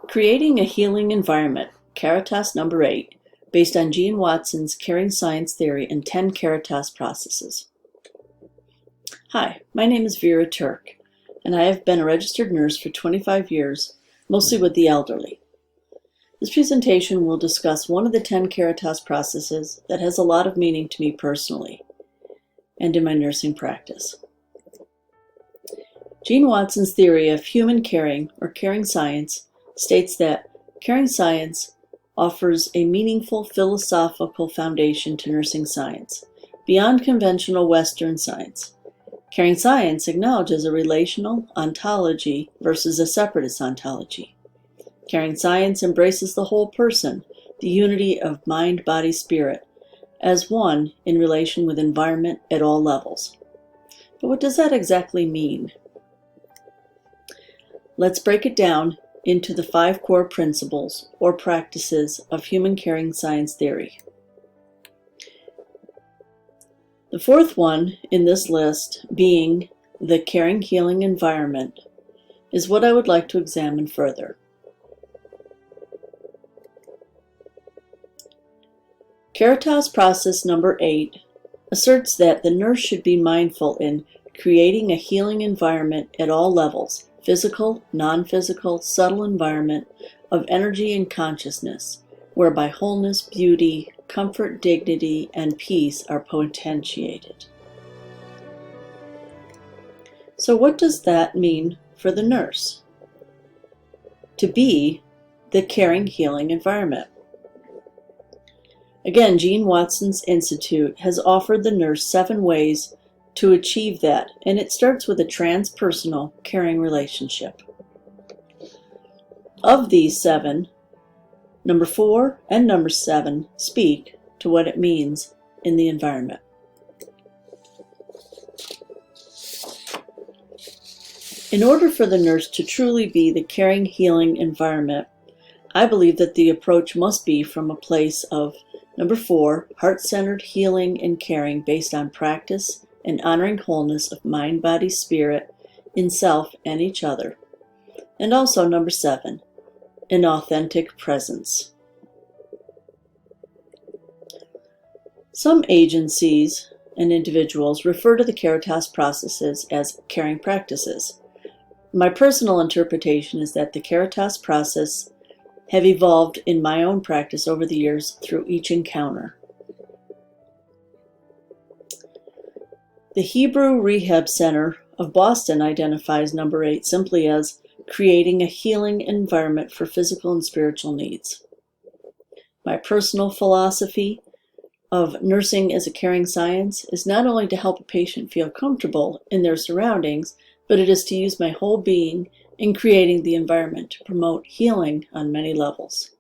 Creating a Healing Environment, Caritas number 8, based on Gene Watson's Caring Science Theory and 10 Caritas Processes. Hi, my name is Vera Turk, and I have been a registered nurse for 25 years, mostly with the elderly. This presentation will discuss one of the 10 Caritas processes that has a lot of meaning to me personally and in my nursing practice. Gene Watson's theory of human caring, or caring science, states that caring science offers a meaningful philosophical foundation to nursing science, beyond conventional Western science. Caring science acknowledges a relational ontology versus a separatist ontology. Caring science embraces the whole person, the unity of mind, body, spirit, as one in relation with environment at all levels. But what does that exactly mean? Let's break it down into the 5 core principles or practices of human caring science theory. The fourth one in this list, being the caring healing environment, is what I would like to examine further. Caritas process number 8 asserts that the nurse should be mindful in creating a healing environment at all levels, physical, non-physical, subtle environment of energy and consciousness, whereby wholeness, beauty, comfort, dignity, and peace are potentiated. So what does that mean for the nurse? To be the caring healing environment. Again, Gene Watson's Institute has offered the nurse 7 ways to achieve that, and it starts with a transpersonal caring relationship. Of these 7, number 4 and number 7 speak to what it means in the environment. In order for the nurse to truly be the caring, healing environment, I believe that the approach must be from a place of number 4, heart-centered healing and caring based on practice and honoring wholeness of mind, body, spirit, in self and each other. And also number 7, an authentic presence. Some agencies and individuals refer to the Caritas processes as caring practices. My personal interpretation is that the Caritas process have evolved in my own practice over the years through each encounter. The Hebrew Rehab Center of Boston identifies number 8 simply as creating a healing environment for physical and spiritual needs. My personal philosophy of nursing as a caring science is not only to help a patient feel comfortable in their surroundings, but it is to use my whole being in creating the environment to promote healing on many levels.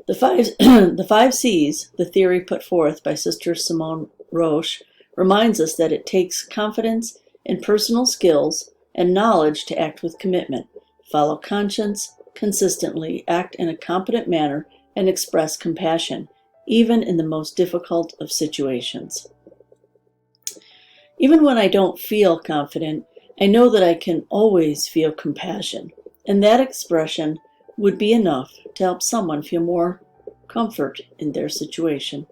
The 5 C's, the theory put forth by Sister Simone Roche, reminds us that it takes confidence in personal skills and knowledge to act with commitment, follow conscience consistently, act in a competent manner, and express compassion, even in the most difficult of situations. Even when I don't feel confident, I know that I can always feel compassion, and that expression would be enough to help someone feel more comfort in their situation.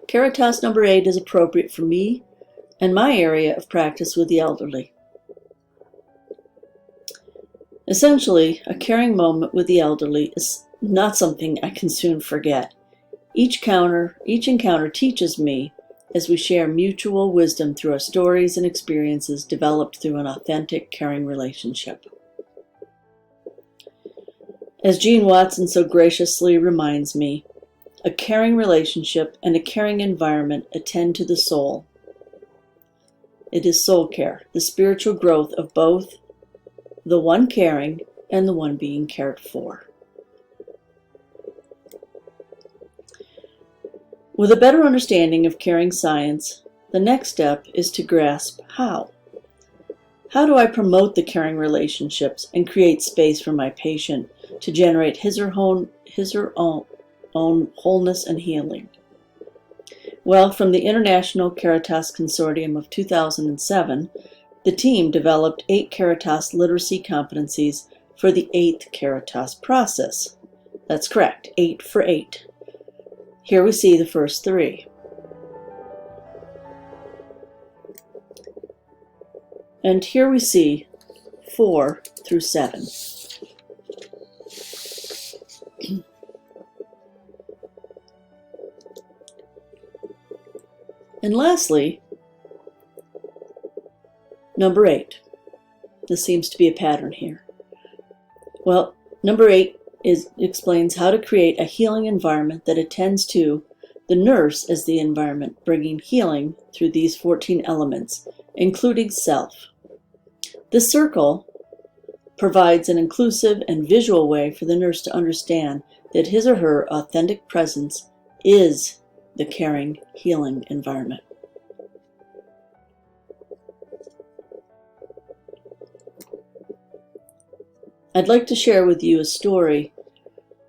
Caritas number 8 is appropriate for me and my area of practice with the elderly. Essentially, a caring moment with the elderly is not something I can soon forget. Each encounter teaches me as we share mutual wisdom through our stories and experiences developed through an authentic, caring relationship. As Gene Watson so graciously reminds me, a caring relationship and a caring environment attend to the soul. It is soul care, the spiritual growth of both the one caring and the one being cared for. With a better understanding of caring science, the next step is to grasp how. How do I promote the caring relationships and create space for my patient to generate his or her own wholeness and healing? Well, from the International Caritas Consortium of 2007, The team developed 8 caritas literacy competencies for the 8th caritas process. That's correct, 8 for 8. Here we see the first 3. And here we see 4 through 7. And lastly, number 8. This seems to be a pattern here. Well, number 8 explains how to create a healing environment that attends to the nurse as the environment, bringing healing through these 14 elements, including self. The circle provides an inclusive and visual way for the nurse to understand that his or her authentic presence is the caring, healing environment. I'd like to share with you a story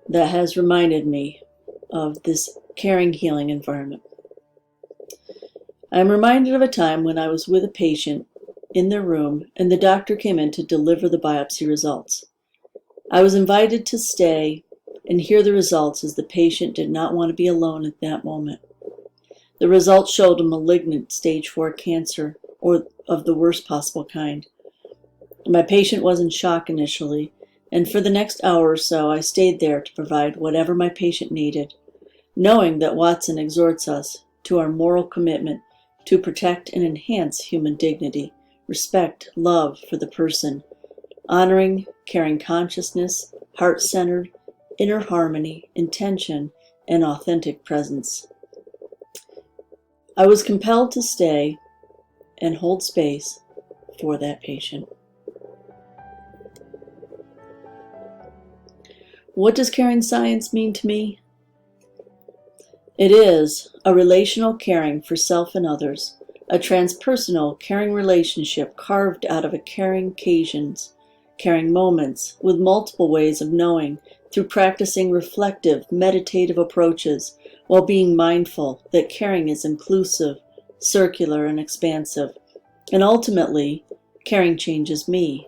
that has reminded me of this caring, healing environment. I'm reminded of a time when I was with a patient in their room and the doctor came in to deliver the biopsy results. I was invited to stay and hear the results as the patient did not want to be alone at that moment. The results showed a malignant stage 4 cancer, or of the worst possible kind. My patient was in shock initially, and for the next hour or so I stayed there to provide whatever my patient needed, knowing that Watson exhorts us to our moral commitment to protect and enhance human dignity, respect, love for the person, honoring, caring consciousness, heart-centered, inner harmony, intention, and authentic presence. I was compelled to stay and hold space for that patient. What does caring science mean to me? It is a relational caring for self and others, a transpersonal caring relationship carved out of a caring occasions, caring moments, with multiple ways of knowing through practicing reflective, meditative approaches while being mindful that caring is inclusive, circular, and expansive. And ultimately, caring changes me,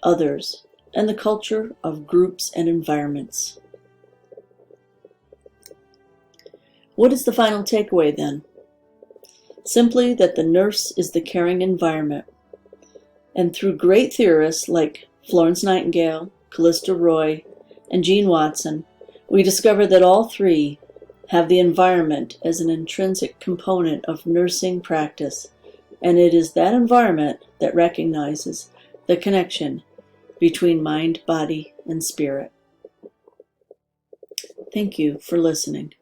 others, and the culture of groups and environments. What is the final takeaway then? Simply that the nurse is the caring environment. And through great theorists like Florence Nightingale, Callista Roy, and Jean Watson, we discover that all 3 have the environment as an intrinsic component of nursing practice, and it is that environment that recognizes the connection between mind, body, and spirit. Thank you for listening.